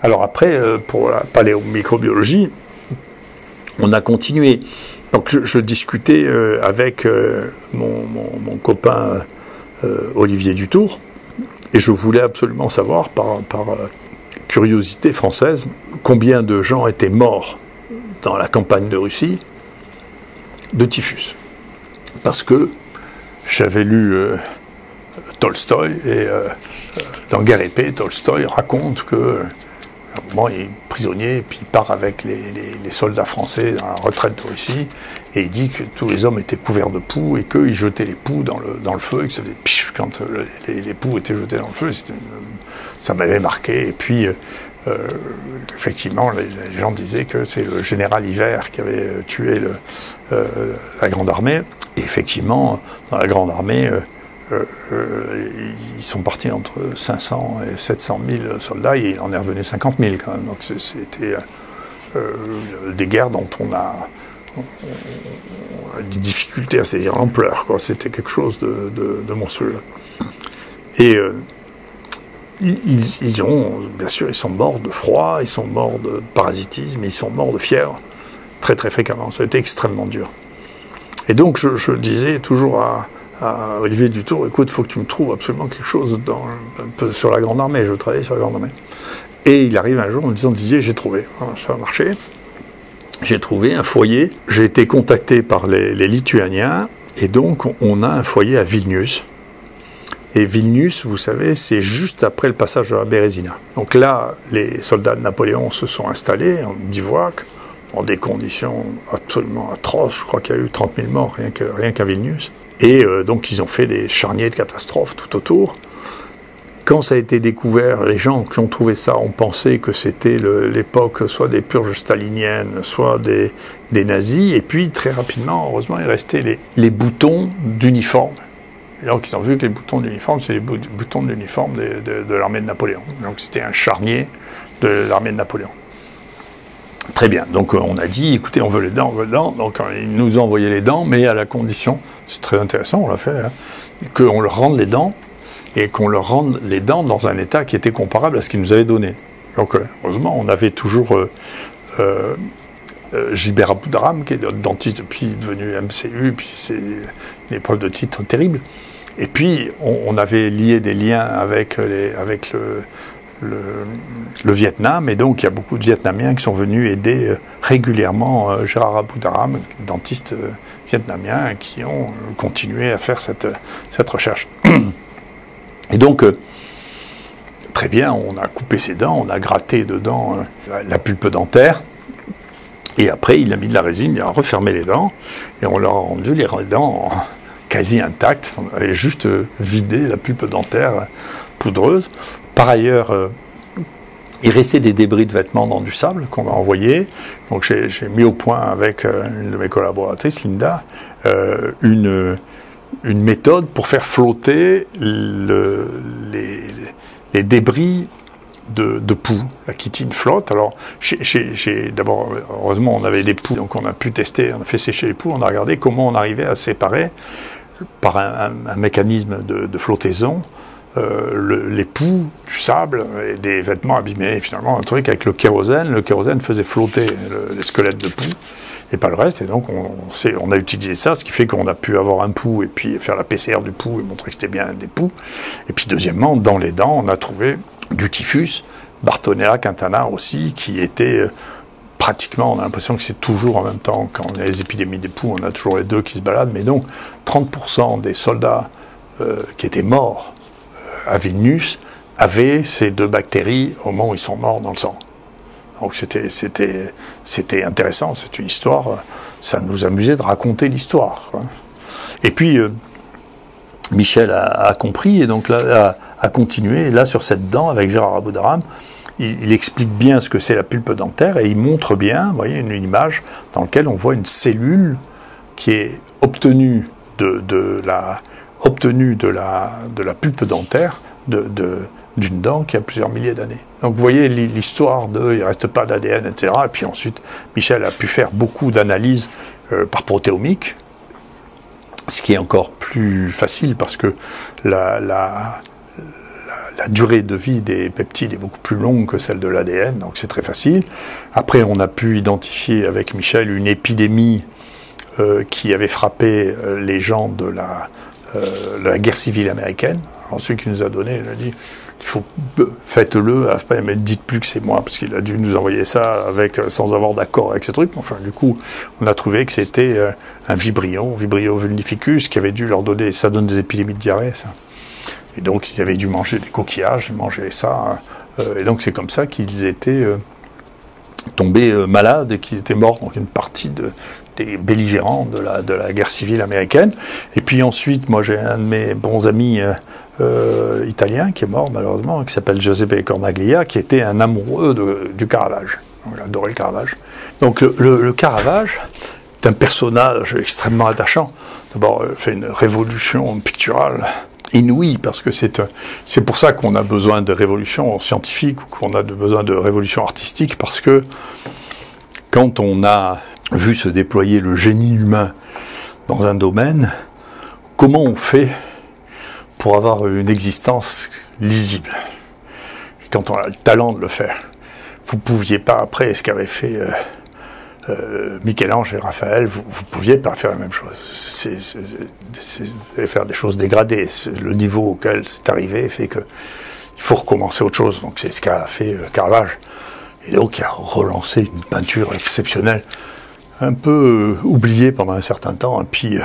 Alors après, pour la paléomicrobiologie, on a continué. Donc je discutais avec mon copain Olivier Dutour, et je voulais absolument savoir, par curiosité française, combien de gens étaient morts dans la campagne de Russie de typhus. Parce que j'avais lu Tolstoï, et dans Guerre et Paix, Tolstoï raconte que à un moment, il est prisonnier, puis il part avec les soldats français dans la retraite de Russie, et il dit que tous les hommes étaient couverts de poux, et qu'ils jetaient les poux dans le feu, et que ça faisait pif quand les poux étaient jetés dans le feu. Ça m'avait marqué. Et puis, effectivement, les gens disaient que c'est le général Hiver qui avait tué la Grande Armée. Et effectivement, dans la Grande Armée, ils sont partis entre 500 et 700 000 soldats, et il en est revenu 50 000 quand même. Donc c'était des guerres dont on a des difficultés à saisir l'ampleur. C'était quelque chose de monstrueux. Et bien sûr, ils sont morts de froid, ils sont morts de parasitisme, ils sont morts de fièvre, très très fréquemment. Ça a été extrêmement dur. Et donc je disais toujours à Olivier Dutour, écoute, il faut que tu me trouves absolument quelque chose un peu sur la Grande Armée. Je travaillais sur la Grande Armée. Et il arrive un jour en me disant, Didier, j'ai trouvé. Ça a marché. J'ai trouvé un foyer. J'ai été contacté par les Lituaniens, et donc on a un foyer à Vilnius. Et Vilnius, vous savez, c'est juste après le passage de la Bérésina. Donc là, les soldats de Napoléon se sont installés en bivouac, dans des conditions absolument atroces. Je crois qu'il y a eu 30 000 morts rien qu'à Vilnius. Et donc ils ont fait des charniers de catastrophes tout autour. Quand ça a été découvert, les gens qui ont trouvé ça ont pensé que c'était l'époque soit des purges staliniennes, soit des nazis. Et puis très rapidement, heureusement, il restait les boutons d'uniforme. Et donc ils ont vu que les boutons d'uniforme, c'est les boutons d'uniforme de l'armée de Napoléon. Donc c'était un charnier de l'armée de Napoléon. Très bien, donc on a dit, écoutez, on veut les dents. Donc ils nous ont envoyé les dents, mais à la condition, c'est très intéressant, on l'a fait, qu'on leur rende les dents, et qu'on leur rende les dents dans un état qui était comparable à ce qu'ils nous avaient donné. Donc heureusement, on avait toujours Gilbert Aboudaram, qui est notre dentiste depuis devenu MCU, puis c'est une épreuve de titre terrible. Et puis on avait lié des liens avec le Vietnam, et donc il y a beaucoup de Vietnamiens qui sont venus aider régulièrement Gérard Aboudaram, dentiste vietnamien, qui ont continué à faire cette recherche. Et donc, très bien, on a coupé ses dents, on a gratté dedans la pulpe dentaire, et après il a mis de la résine, il a refermé les dents, et on leur a rendu les dents quasi intactes. On avait juste vidé la pulpe dentaire poudreuse. Par ailleurs, il restait des débris de vêtements dans du sable qu'on a envoyé. Donc j'ai mis au point avec une de mes collaboratrices, Linda, une méthode pour faire flotter les débris de poux. La chitine flotte. Alors d'abord, heureusement, on avait des poux, donc on a pu tester, on a fait sécher les poux, on a regardé comment on arrivait à séparer par un mécanisme de flottaison les poux, du sable et des vêtements abîmés. Et finalement, un truc avec le kérosène faisait flotter les squelettes de poux et pas le reste. Et donc, on a utilisé ça, ce qui fait qu'on a pu avoir un poux et puis faire la PCR du poux et montrer que c'était bien des poux. Et puis, deuxièmement, dans les dents, on a trouvé du typhus, Bartonella quintana aussi, qui était pratiquement, on a l'impression que c'est toujours en même temps, quand on a les épidémies des poux, on a toujours les deux qui se baladent. Mais donc, 30% des soldats qui étaient morts à Vilnius avaient ces deux bactéries au moment où ils sont morts dans le sang. Donc c'était intéressant, c'est une histoire, ça nous amusait de raconter l'histoire. Et puis Michel a compris, et donc là a continué, et là sur cette dent avec Gérard Aboudaram, il explique bien ce que c'est la pulpe dentaire, et il montre bien, vous voyez, une image dans laquelle on voit une cellule qui est obtenue de la pulpe dentaire d'une dent qui a plusieurs milliers d'années. Donc vous voyez l'histoire il ne reste pas d'ADN, etc. Et puis ensuite, Michel a pu faire beaucoup d'analyses par protéomique, ce qui est encore plus facile parce que la la durée de vie des peptides est beaucoup plus longue que celle de l'ADN, donc c'est très facile. Après, on a pu identifier avec Michel une épidémie qui avait frappé les gens de la guerre civile américaine. Alors, celui qui nous a donné, il a dit, faites-le, mais dites plus que c'est moi, parce qu'il a dû nous envoyer ça sans avoir d'accord avec ce truc. Enfin, du coup, on a trouvé que c'était un Vibrio vulnificus, qui avait dû leur donner, ça donne des épidémies de diarrhée, ça. Et donc, ils avaient dû manger des coquillages, ils mangeaient ça. Et donc, c'est comme ça qu'ils étaient tombés malades et qu'ils étaient morts. Donc, une partie des belligérants de la guerre civile américaine. Et puis ensuite, moi, j'ai un de mes bons amis italien qui est mort, malheureusement, qui s'appelle Giuseppe Cornaglia, qui était un amoureux du Caravage. Il adorait le Caravage. Donc, le Caravage est un personnage extrêmement attachant. D'abord, il fait une révolution picturale inouïe, parce que c'est pour ça qu'on a besoin de révolution scientifique ou qu'on a besoin de révolution artistique, parce que quand on a vu se déployer le génie humain dans un domaine, comment on fait pour avoir une existence lisible? Et quand on a le talent de le faire, vous ne pouviez pas, après ce qu'avaient fait Michel-Ange et Raphaël, vous ne pouviez pas faire la même chose. C'est faire des choses dégradées. Le niveau auquel c'est arrivé fait qu'il faut recommencer autre chose. Donc c'est ce qu'a fait Caravage. Et donc il a relancé une peinture exceptionnelle, un peu oubliée pendant un certain temps, et puis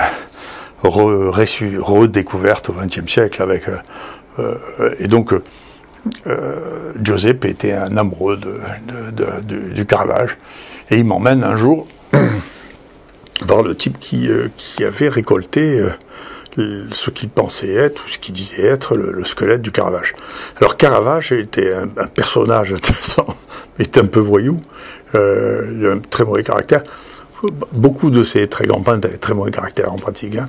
redécouverte au XXe siècle. Et donc Giuseppe était un amoureux du Caravage. Et il m'emmène un jour voir le type qui avait récolté ce qu'il pensait être, ou ce qu'il disait être, le squelette du Caravage. Alors Caravage était un personnage intéressant, il était un peu voyou, il a un très mauvais caractère. Beaucoup de ces très grands peintres avaient très mauvais caractère en pratique. Hein.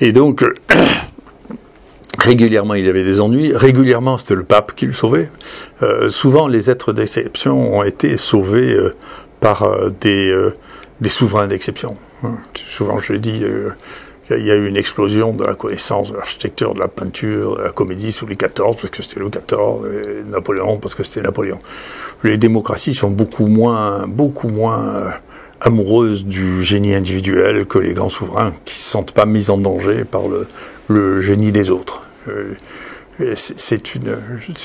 Et donc, régulièrement, il avait des ennuis. Régulièrement, c'était le pape qui le sauvait. Souvent, les êtres d'exception ont été sauvés par des souverains d'exception. Souvent, je l'ai dit, il y a eu une explosion de la connaissance de l'architecture, de la peinture, de la comédie sous Louis XIV, parce que c'était Louis XIV, et Napoléon, parce que c'était Napoléon. Les démocraties sont beaucoup moins amoureuses du génie individuel que les grands souverains, qui ne se sentent pas mis en danger par le génie des autres.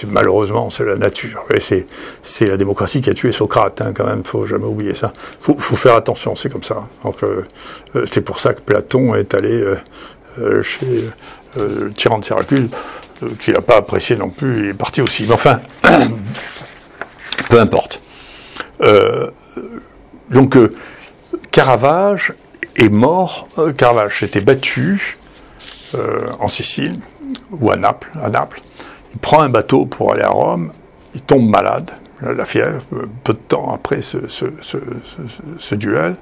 Malheureusement, c'est la nature. Et c'est la démocratie qui a tué Socrate, hein, quand même, faut jamais oublier ça. Faut faire attention, c'est comme ça. Donc, c'est pour ça que Platon est allé chez le tyran de Syracuse, qu'il n'a pas apprécié non plus, il est parti aussi. Mais enfin, peu importe. Donc, Caravage est mort. Caravage s'était battu en Sicile, ou à Naples. Il prend un bateau pour aller à Rome, il tombe malade, la fièvre, peu de temps après ce duel.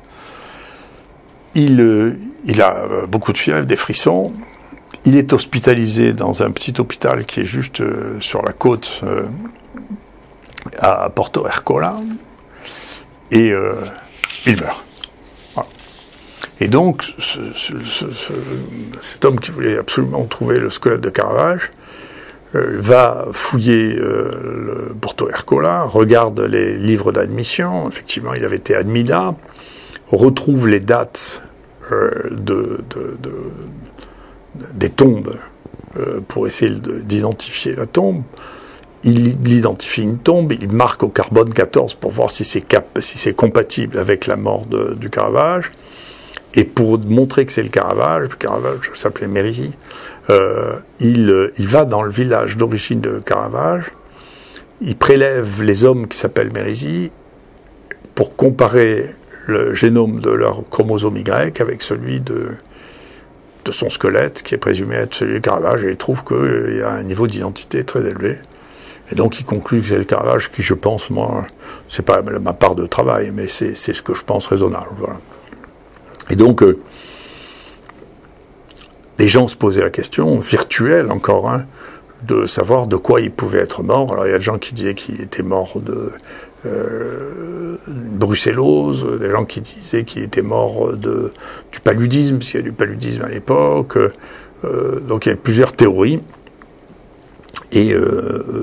Il a beaucoup de fièvre, des frissons. Il est hospitalisé dans un petit hôpital qui est juste sur la côte à Porto Ercola, et il meurt. Voilà. Et donc, cet homme qui voulait absolument trouver le squelette de Caravage va fouiller le Porto Ercola, regarde les livres d'admission, effectivement il avait été admis là, retrouve les dates des tombes pour essayer d'identifier la tombe. Il identifie une tombe, il marque au carbone 14 pour voir si c'est compatible avec la mort du Caravage. Et pour montrer que c'est le Caravage s'appelait Mérisy, il va dans le village d'origine de Caravage, il prélève les hommes qui s'appellent Mérisy pour comparer le génome de leur chromosome Y avec celui de son squelette, qui est présumé être celui du Caravage, et il trouve qu'il y a un niveau d'identité très élevé. Et donc il conclut que c'est le Caravage qui, je pense, moi, c'est pas ma part de travail, mais c'est ce que je pense raisonnable. Voilà. Et donc, les gens se posaient la question, virtuelle encore, hein, de savoir de quoi il pouvait être mort. Alors il y a des gens qui disaient qu'il était mort de brucellose, des gens qui disaient qu'il était mort du paludisme, s'il y a du paludisme à l'époque. Donc il y a plusieurs théories. Et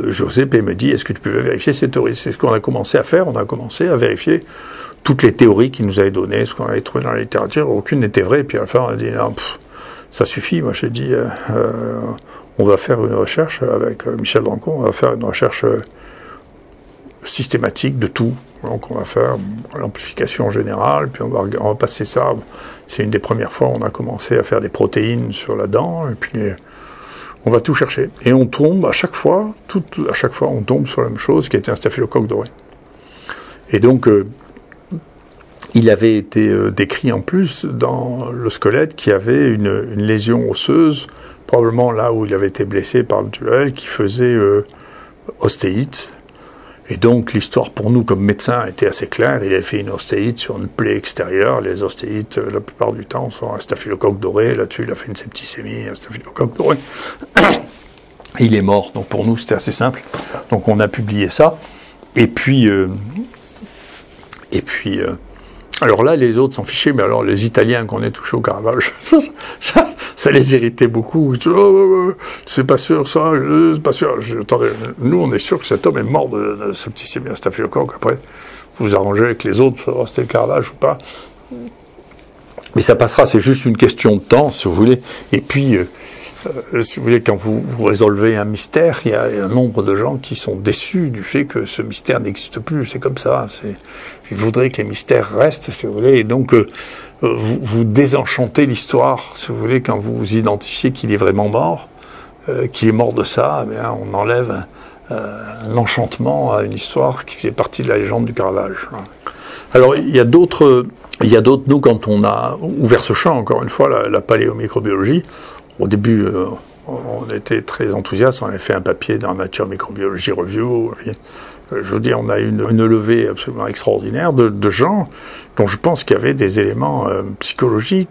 Josep me dit, est-ce que tu peux vérifier ces théories? C'est ce qu'on a commencé à faire. On a commencé à vérifier toutes les théories qu'il nous avait données, ce qu'on avait trouvé dans la littérature. Aucune n'était vraie. Et puis à la fin, on a dit, non, ça suffit. Moi, j'ai dit, on va faire une recherche avec Michel Brancon, on va faire une recherche systématique de tout. Donc on va faire l'amplification générale, puis on va passer ça. C'est une des premières fois où on a commencé à faire des protéines sur la dent, et puis on va tout chercher. Et on tombe à chaque fois, on tombe sur la même chose, qui était un staphylocoque doré. Et donc, il avait été décrit en plus dans le squelette qu'il y avait une lésion osseuse, probablement là où il avait été blessé par le duel, qui faisait ostéite. Et donc l'histoire pour nous comme médecins était assez claire. Il avait fait une ostéite sur une plaie extérieure. Les ostéites, la plupart du temps, sont un staphylocoque doré. Là-dessus, il a fait une septicémie, un staphylocoque doré. Il est mort. Donc pour nous, c'était assez simple. Donc on a publié ça. Et puis alors là, les autres s'en fichaient, mais alors les Italiens qu'on ait touchés au Caravage, ça les irritait beaucoup. C'est pas sûr ça, c'est pas sûr. Attendez, nous on est sûr que cet homme est mort de septicémie, un staphylocoque. Après, vous vous arrangez avec les autres, savoir si c'était le Caravage ou pas. Mais ça passera, c'est juste une question de temps, si vous voulez. Et puis, si vous voulez, quand vous résolvez un mystère, il y a un nombre de gens qui sont déçus du fait que ce mystère n'existe plus. C'est comme ça. Ils voudraient que les mystères restent, si vous voulez. Et donc, vous désenchantez l'histoire, si vous voulez, quand vous identifiez qu'il est vraiment mort, qu'il est mort de ça, eh bien, on enlève un enchantement à une histoire qui faisait partie de la légende du Caravage. Alors, il y a d'autres, nous, quand on a ouvert ce champ, encore une fois, la paléomicrobiologie, au début, on était très enthousiastes, on avait fait un papier dans Nature Microbiology Review. Je veux dire, on a eu une levée absolument extraordinaire de gens dont je pense qu'il y avait des éléments psychologiques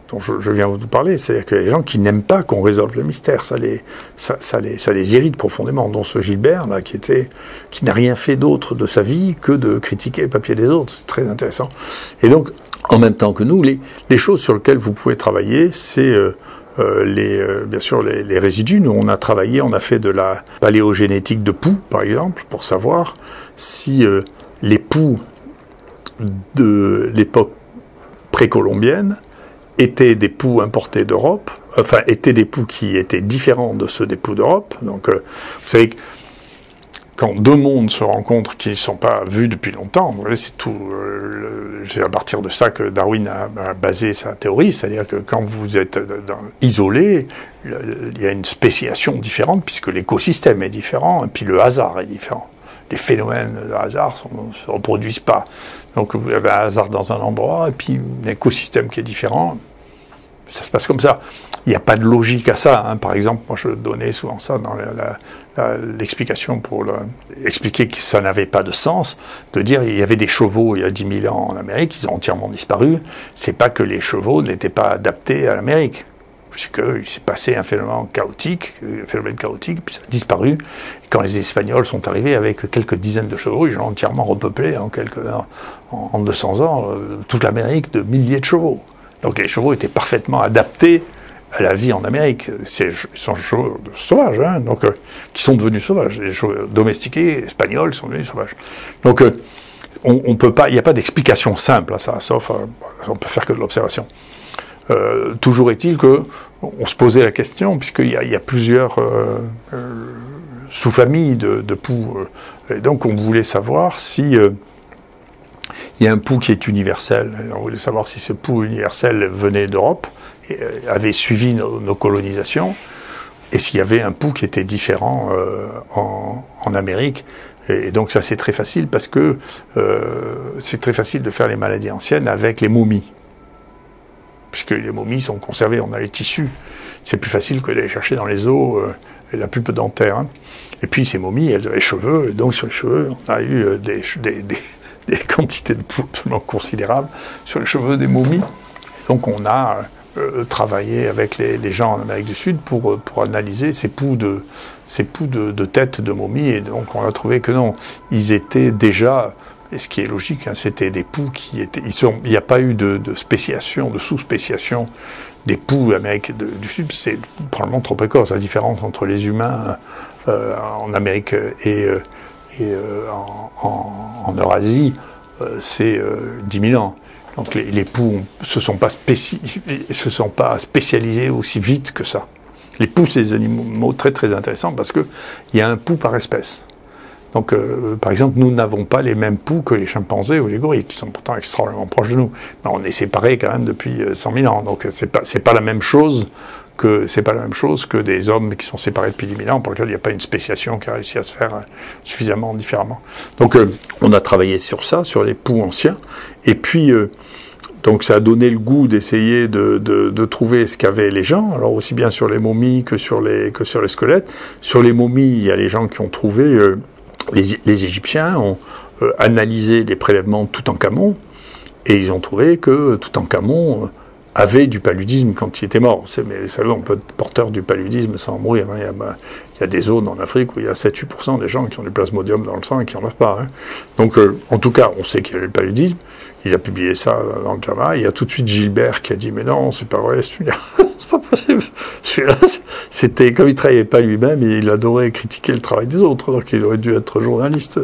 dont je viens vous parler. C'est-à-dire qu'il y a des gens qui n'aiment pas qu'on résolve le mystère. Ça les irrite profondément, dont ce Gilbert, là, qui n'a rien fait d'autre de sa vie que de critiquer le papier des autres. C'est très intéressant. Et donc, en même temps que nous, les choses sur lesquelles vous pouvez travailler, c'est bien sûr les résidus. Nous, on a fait de la paléogénétique de poux, par exemple, pour savoir si les poux de l'époque précolombienne étaient des poux importés d'Europe, enfin, étaient des poux qui étaient différents de ceux des poux d'Europe. Donc, vous savez que quand deux mondes se rencontrent qui ne sont pas vus depuis longtemps, vous voyez, c'est tout. C'est à partir de ça que Darwin a basé sa théorie, c'est-à-dire que quand vous êtes isolé, il y a une spéciation différente puisque l'écosystème est différent et puis le hasard est différent. Les phénomènes de hasard ne se reproduisent pas. Donc vous avez un hasard dans un endroit et puis un écosystème qui est différent. Ça se passe comme ça. Il n'y a pas de logique à ça. Hein. Par exemple, moi je donnais souvent ça dans l'explication pour expliquer que ça n'avait pas de sens, de dire il y avait des chevaux il y a 10 000 ans en Amérique, ils ont entièrement disparu. C'est pas que les chevaux n'étaient pas adaptés à l'Amérique, puisqu'il s'est passé un phénomène chaotique, puis ça a disparu. Et quand les Espagnols sont arrivés avec quelques dizaines de chevaux, ils ont entièrement repeuplé en 200 ans toute l'Amérique de milliers de chevaux. Donc les chevaux étaient parfaitement adaptés à la vie en Amérique. Ils sont chevaux sauvages, hein, donc, qui sont devenus sauvages. Les chevaux domestiqués espagnols sont devenus sauvages. Donc on peut pas, il n'y a pas d'explication simple à ça, sauf on peut faire que de l'observation. Toujours est-il que on se posait la question, puisqu'il y a plusieurs sous-familles de poux, et donc on voulait savoir si il y a un poux qui est universel. On voulait savoir si ce poux universel venait d'Europe, et avait suivi nos colonisations, et s'il y avait un poux qui était différent en Amérique. Et donc ça c'est très facile, parce que c'est très facile de faire les maladies anciennes avec les momies. Puisque les momies sont conservées, on a les tissus. C'est plus facile que d'aller chercher dans les os et la pulpe dentaire. Hein. Et puis ces momies, elles avaient les cheveux, et donc sur les cheveux, on a eu des quantités de poux absolument considérables sur les cheveux des momies. Et donc on a travaillé avec les gens en Amérique du Sud pour analyser ces poux de tête de momies, et donc on a trouvé que non, ils étaient déjà Et ce qui est logique, hein, c'était des poux qui étaient... Il n'y a pas eu de spéciation, de sous-spéciation des poux d'Amérique du Sud. C'est probablement trop précoce. La différence entre les humains en Amérique et en Eurasie, c'est 10 000 ans. Donc les poux se sont pas spécialisés aussi vite que ça. Les poux, c'est des animaux très très intéressants parce qu'il y a un poux par espèce. Donc, par exemple, nous n'avons pas les mêmes poux que les chimpanzés ou les gorilles, qui sont pourtant extrêmement proches de nous. Mais on est séparés quand même depuis 100 000 ans. Donc, c'est pas la même chose que des hommes qui sont séparés depuis 10 000 ans, pour lesquels il n'y a pas une spéciation qui a réussi à se faire suffisamment différemment. Donc, on a travaillé sur ça, sur les poux anciens. Et puis, donc, ça a donné le goût d'essayer de trouver ce qu'avaient les gens. Alors, aussi bien sur les momies que sur les squelettes. Sur les momies, il y a les gens qui ont trouvé... Les Égyptiens ont analysé des prélèvements de Toutankhamon et ils ont trouvé que Toutankhamon avait du paludisme quand il était mort. Mais vous savez, on peut être porteur du paludisme sans mourir. Hein. Il y a des zones en Afrique où il y a 7-8% des gens qui ont du plasmodium dans le sang et qui n'en meurent pas. Hein. Donc, en tout cas, on sait qu'il y a le paludisme. Il a publié ça dans le JAMA. Il y a tout de suite Gilbert qui a dit « Mais non, c'est pas vrai, celui-là, c'est pas possible. Celui-là, c'était comme il ne travaillait pas lui-même, il adorait critiquer le travail des autres. Donc, il aurait dû être journaliste.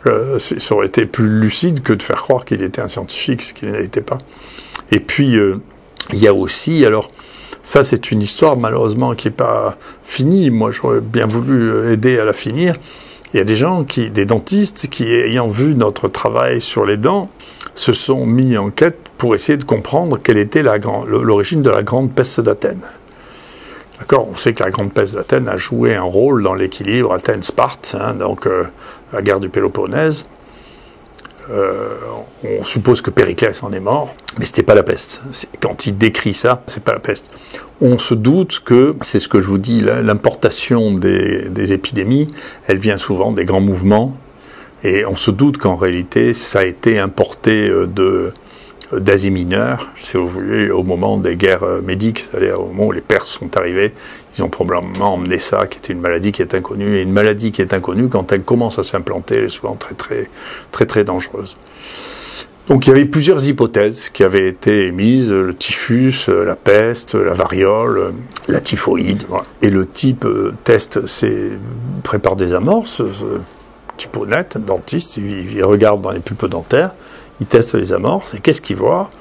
Ça aurait été plus lucide que de faire croire qu'il était un scientifique, ce qu'il n'était pas. Et puis, il y a aussi... alors. Ça, c'est une histoire, malheureusement, qui n'est pas finie. Moi, j'aurais bien voulu aider à la finir. Il y a des gens, des dentistes, qui, ayant vu notre travail sur les dents, se sont mis en quête pour essayer de comprendre quelle était l'origine de la grande peste d'Athènes. D'accord, on sait que la grande peste d'Athènes a joué un rôle dans l'équilibre Athènes-Sparte, hein, donc la guerre du Péloponnèse. On suppose que Périclès en est mort, mais c'était pas la peste. Quand il décrit ça, c'est pas la peste. On se doute que, c'est ce que je vous dis, l'importation des épidémies, elle vient souvent des grands mouvements, et on se doute qu'en réalité, ça a été importé d'Asie mineure, si vous voulez, au moment des guerres médiques, c'est-à-dire au moment où les Perses sont arrivés, ils ont probablement emmené ça, qui était une maladie qui est inconnue. Et une maladie qui est inconnue, quand elle commence à s'implanter, elle est souvent très dangereuse. Donc il y avait plusieurs hypothèses qui avaient été émises, le typhus, la peste, la variole, la typhoïde. Voilà. Et le type prépare des amorces, type honnête, dentiste, il regarde dans les pulpes dentaires, il teste les amorces, et qu'est-ce qu'il voit ?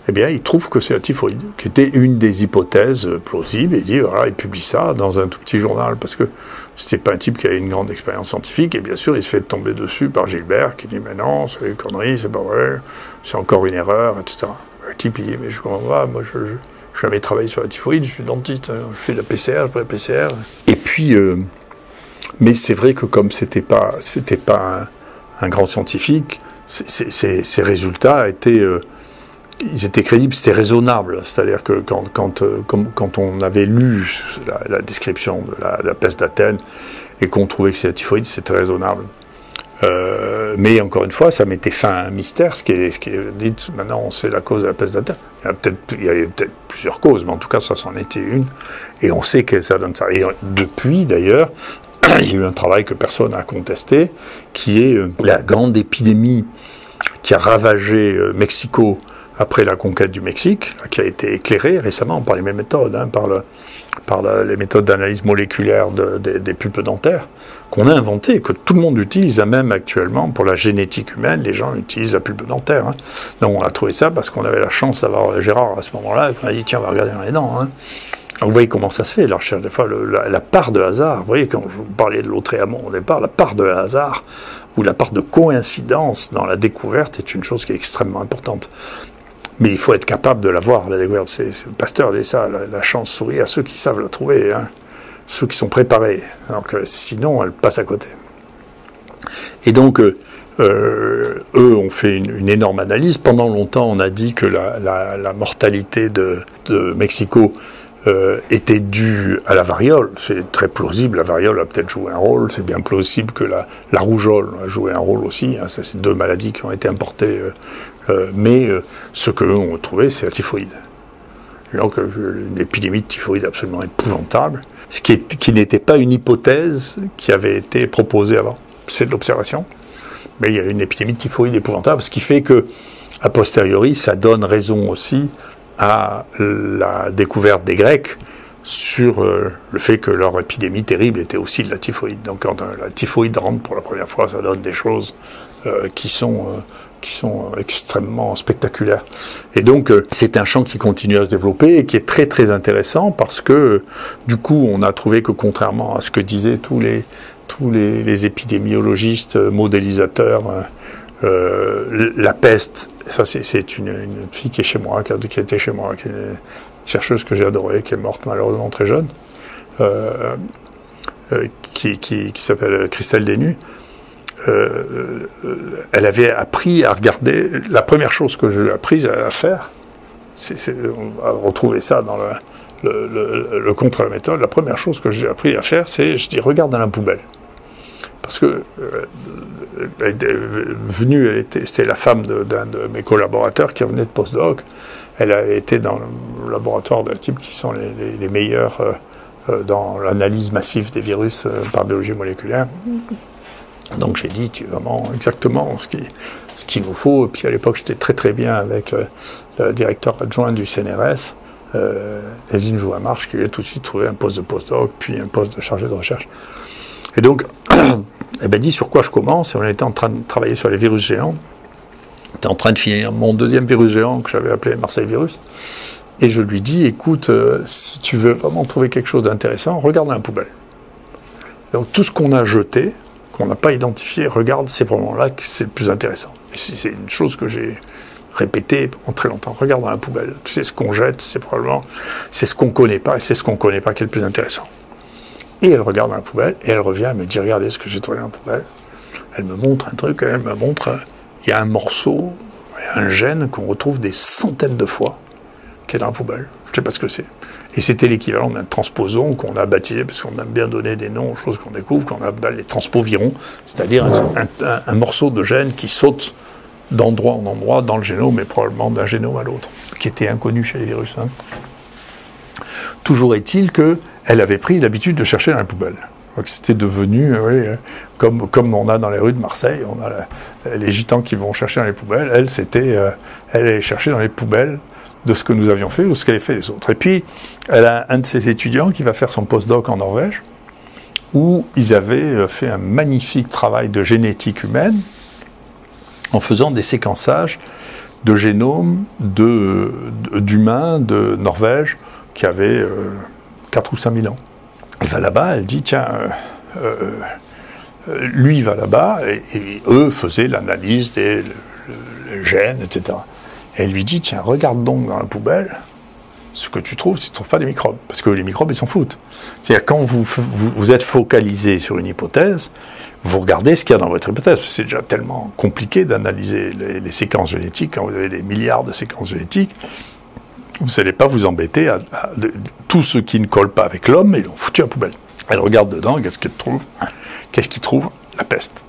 Eh bien, il trouve que c'est la typhoïde, qui était une des hypothèses plausibles, et il dit, voilà, il publie ça dans un tout petit journal, parce que c'était pas un type qui avait une grande expérience scientifique, et bien sûr, il se fait tomber dessus par Gilbert, qui dit, mais non, c'est une connerie, c'est pas vrai, c'est encore une erreur, etc. Le type, il dit, mais je comprends pas, moi, je n'ai jamais travaillé sur la typhoïde, je suis dentiste, je fais de la PCR, je fais de la PCR. Et puis, mais c'est vrai que comme c'était pas un grand scientifique, ces résultats ils étaient crédibles, c'était raisonnable. C'est-à-dire que quand on avait lu la description de la peste d'Athènes et qu'on trouvait que c'est la typhoïde, c'était raisonnable. Mais encore une fois, ça mettait fin à un mystère, ce qui est dit, maintenant on sait la cause de la peste d'Athènes. Il y avait peut-être plusieurs causes, mais en tout cas ça s'en était une, et on sait que ça donne ça. Et depuis d'ailleurs, il y a eu un travail que personne n'a contesté, qui est la grande épidémie qui a ravagé Mexico après la conquête du Mexique, qui a été éclairée récemment par les mêmes méthodes, hein, par les méthodes d'analyse moléculaire des pulpes dentaires, qu'on a inventées, que tout le monde utilise, même actuellement, pour la génétique humaine, les gens utilisent la pulpe dentaire. Hein. Donc on a trouvé ça parce qu'on avait la chance d'avoir Gérard à ce moment-là, et qu'on a dit, tiens, on va regarder dans les dents. Hein. Donc vous voyez comment ça se fait, la recherche, des fois, la part de hasard, vous voyez, quand vous parliez de Lautréamont au départ, la part de hasard, ou la part de coïncidence dans la découverte est une chose qui est extrêmement importante. Mais il faut être capable de la voir, la découverte. C'est Pasteur dit ça, la chance sourit à ceux qui savent la trouver, hein, ceux qui sont préparés. Donc, sinon, elle passe à côté. Et donc, eux ont fait une énorme analyse. Pendant longtemps, on a dit que la mortalité de Mexico était due à la variole. C'est très plausible, la variole a peut-être joué un rôle. C'est bien plausible que la rougeole a joué un rôle aussi. Hein. Ça, c'est deux maladies qui ont été importées. Mais ce qu'eux ont trouvé, c'est la typhoïde. Donc une épidémie de typhoïde absolument épouvantable, ce qui n'était pas une hypothèse qui avait été proposée avant. c'est de l'observation. Mais il y a une épidémie de typhoïde épouvantable, ce qui fait que, a posteriori, ça donne raison aussi à la découverte des Grecs sur le fait que leur épidémie terrible était aussi de la typhoïde. Donc quand la typhoïde rentre pour la première fois, ça donne des choses qui sont extrêmement spectaculaires. Et donc c'est un champ qui continue à se développer et qui est très très intéressant parce que du coup on a trouvé que contrairement à ce que disaient tous les épidémiologistes, modélisateurs, la peste, ça c'est une fille qui est chez moi, qui était chez moi, qui est une chercheuse que j'ai adorée, qui est morte malheureusement très jeune, qui s'appelle Christelle Desnus. Elle avait appris à regarder. La première chose que je lui ai apprise à faire, on va retrouver ça dans le contre la méthode. La première chose que j'ai appris à faire, c'est, je dis, regarde dans la poubelle. Parce que elle était venue, c'était la femme d'un de mes collaborateurs qui revenait de postdoc. Elle a été dans le laboratoire d'un type qui sont les meilleurs dans l'analyse massive des virus par biologie moléculaire. Donc j'ai dit, tu es vraiment exactement ce qu'il nous faut. Et puis à l'époque, j'étais très très bien avec le directeur adjoint du CNRS, Elisine Jouin-Marche, qui lui a tout de suite trouvé un poste de postdoc, puis un poste de chargé de recherche. Et donc, elle m'a dit sur quoi je commence, et on était en train de travailler sur les virus géants. J'étais en train de finir mon deuxième virus géant que j'avais appelé Marseille Virus. Et je lui dis, écoute, si tu veux vraiment trouver quelque chose d'intéressant, regarde dans la poubelle. Donc tout ce qu'on a jeté, qu'on n'a pas identifié, regarde, c'est probablement là que c'est le plus intéressant. Et c'est une chose que j'ai répétée pendant très longtemps. Regarde dans la poubelle. Tu sais, ce qu'on jette, c'est ce qu'on ne connaît pas, et c'est ce qu'on ne connaît pas qui est le plus intéressant. Et elle regarde dans la poubelle, et elle revient, elle me dit, regardez ce que j'ai trouvé dans la poubelle. Elle me montre un truc, elle me montre, il y a un morceau, un gène qu'on retrouve des centaines de fois, qui est dans la poubelle. Je ne sais pas ce que c'est. Et c'était l'équivalent d'un transposon qu'on a baptisé, parce qu'on aime bien donner des noms aux choses qu'on découvre, qu'on appelle les transpovirons, c'est-à-dire un morceau de gène qui saute d'endroit en endroit dans le génome, mais probablement d'un génome à l'autre, qui était inconnu chez les virus. Hein. Toujours est-il qu'elle avait pris l'habitude de chercher dans la poubelle. Donc c'était devenu, comme on a dans les rues de Marseille, on a les gitans qui vont chercher dans les poubelles. Elle allait chercher dans les poubelles de ce que nous avions fait ou ce qu'avaient fait les autres. Et puis, elle a un de ses étudiants qui va faire son postdoc en Norvège, où ils avaient fait un magnifique travail de génétique humaine en faisant des séquençages de génomes d'humains de Norvège qui avaient 4 ou 5 000 ans. Elle va là-bas, elle dit, tiens, lui il va là-bas, et eux faisaient l'analyse des gènes, etc. Et elle lui dit, tiens, regarde donc dans la poubelle ce que tu trouves si tu ne trouves pas des microbes. Parce que les microbes, ils s'en foutent. C'est-à-dire, quand vous êtes focalisé sur une hypothèse, vous regardez ce qu'il y a dans votre hypothèse. C'est déjà tellement compliqué d'analyser les séquences génétiques. Quand vous avez des milliards de séquences génétiques, vous n'allez pas vous embêter tous ceux qui ne collent pas avec l'homme, ils l'ont foutu à la poubelle. Elle regarde dedans, qu'est-ce qu'elle trouve? Qu'est-ce qu'il trouve? La peste.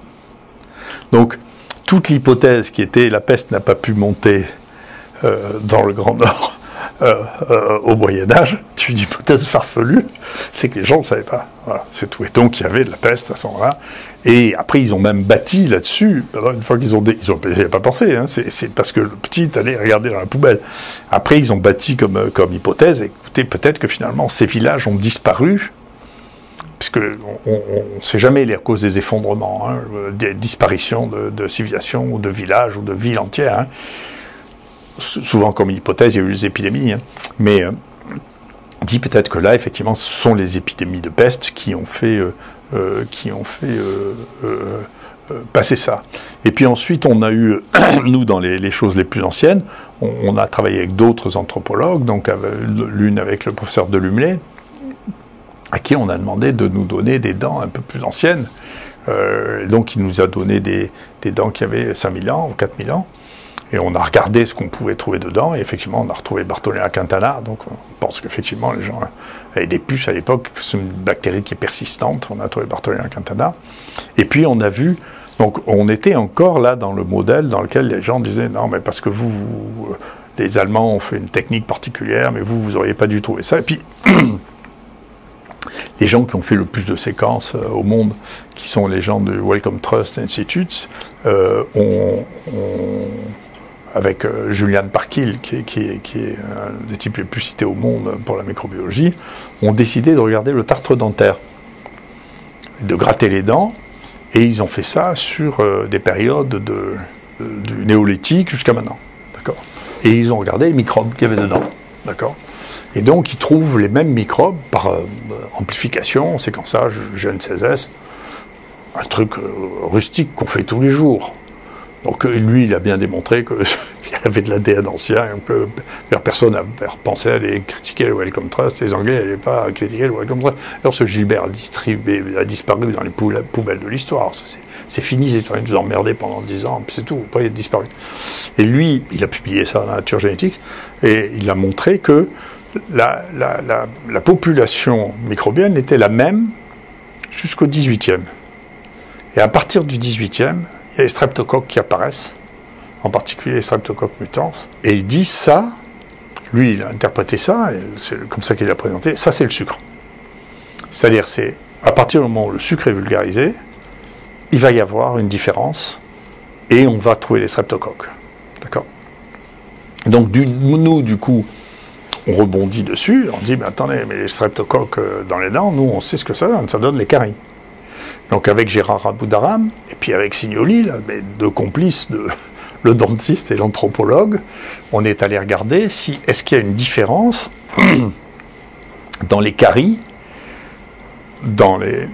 Donc, toute l'hypothèse qui était la peste n'a pas pu monter dans le Grand Nord au Moyen-Âge, c'est une hypothèse farfelue, c'est que les gens ne le savaient pas. Voilà, c'est tout. Et donc, il y avait de la peste à ce moment-là. Et après, ils ont même bâti là-dessus. Une fois qu'ils n'avaient pas pensé, hein, c'est parce que le petit allait regarder dans la poubelle. Après, ils ont bâti comme hypothèse, écoutez, peut-être que finalement, ces villages ont disparu, puisque on ne sait jamais les causes des effondrements, hein, des disparitions de civilisations, ou de villages, ou de villes entières. Hein. Souvent, comme hypothèse, il y a eu les épidémies, hein. Mais dit peut-être que là, effectivement, ce sont les épidémies de peste qui ont fait passer ça. Et puis ensuite, on a eu, nous, dans les choses les plus anciennes, on a travaillé avec d'autres anthropologues, donc l'une avec le professeur Delumlé, à qui on a demandé de nous donner des dents un peu plus anciennes. Donc il nous a donné des dents qui avaient 5000 ans ou 4000 ans. Et on a regardé ce qu'on pouvait trouver dedans, et effectivement, on a retrouvé Bartholina quintana, donc on pense qu'effectivement, les gens avaient des puces à l'époque, c'est une bactérie qui est persistante, on a trouvé Bartholina quintana. Et puis on a vu, donc on était encore là dans le modèle dans lequel les gens disaient, non, mais parce que les Allemands ont fait une technique particulière, mais vous n'auriez pas dû trouver ça. Et puis, les gens qui ont fait le plus de séquences au monde, qui sont les gens du Wellcome Trust Institute, avec Julian Parkhill, qui est un des types les plus cités au monde pour la microbiologie, ont décidé de regarder le tartre dentaire, de gratter les dents, et ils ont fait ça sur des périodes du néolithique jusqu'à maintenant, d'accord. Et ils ont regardé les microbes qu'il y avait dedans, d'accord. Et donc ils trouvent les mêmes microbes par amplification, séquençage, gène 16S, un truc rustique qu'on fait tous les jours. Donc lui, il a bien démontré qu'il y avait de l'ADN ancien, que personne n'a pensé à aller critiquer le Wellcome Trust, les Anglais n'allaient pas critiquer le Wellcome Trust. Alors ce Gilbert a disparu dans les poubelles de l'histoire. C'est fini, c'est nous emmerder pendant 10 ans, puis c'est tout, après il a disparu. Et lui, il a publié ça dans la Nature Génétique, et il a montré que la population microbienne était la même jusqu'au 18e. Et à partir du 18e, il y a les streptocoques qui apparaissent, en particulier les streptocoques mutans, et il dit ça, lui il a interprété ça, et c'est comme ça qu'il l'a présenté, ça c'est le sucre. C'est-à-dire, c'est à partir du moment où le sucre est vulgarisé, il va y avoir une différence, et on va trouver les streptocoques. D'accord ? Donc nous, du coup, on rebondit dessus, on dit, mais attendez, mais les streptocoques dans les dents, nous on sait ce que ça donne les caries. Donc avec Gérard Aboudaram, et puis avec Signoli, là, deux complices, le dentiste et l'anthropologue, on est allé regarder est-ce qu'il y a une différence dans les caries, dans les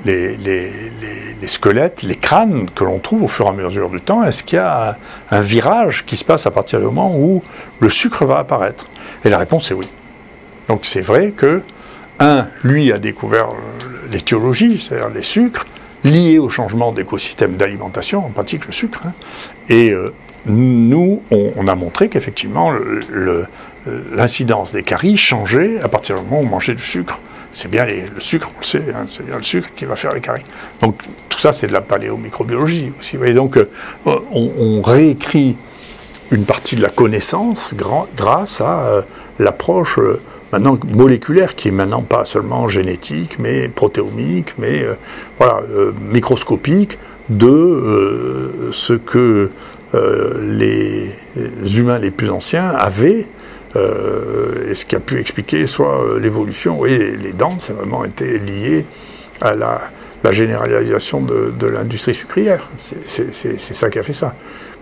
squelettes, les crânes que l'on trouve au fur et à mesure du temps, est-ce qu'il y a un virage qui se passe à partir du moment où le sucre va apparaître? Et la réponse est oui. Donc c'est vrai que, lui a découvert l'étiologie, c'est-à-dire les sucres, liés au changement d'écosystème d'alimentation, en pratique le sucre, et nous, on a montré qu'effectivement l'incidence des caries changeait à partir du moment où on mangeait du sucre. C'est bien le sucre, on le sait, c'est bien le sucre qui va faire les caries. Donc tout ça, c'est de la paléomicrobiologie aussi. Et donc on réécrit une partie de la connaissance grâce à l'approche maintenant moléculaire, qui est maintenant pas seulement génétique, mais protéomique, mais microscopique, de ce que les humains les plus anciens avaient, et ce qui a pu expliquer soit l'évolution. Oui, les dents, ça a vraiment été lié à la généralisation de l'industrie sucrière. C'est ça qui a fait ça.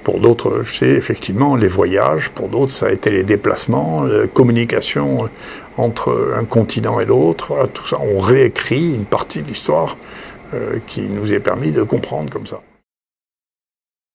Pour d'autres, c'est effectivement les voyages. Pour d'autres, ça a été les déplacements, la communication entre un continent et l'autre. Voilà, tout ça, on réécrit une partie de l'histoire qui nous est permis de comprendre comme ça.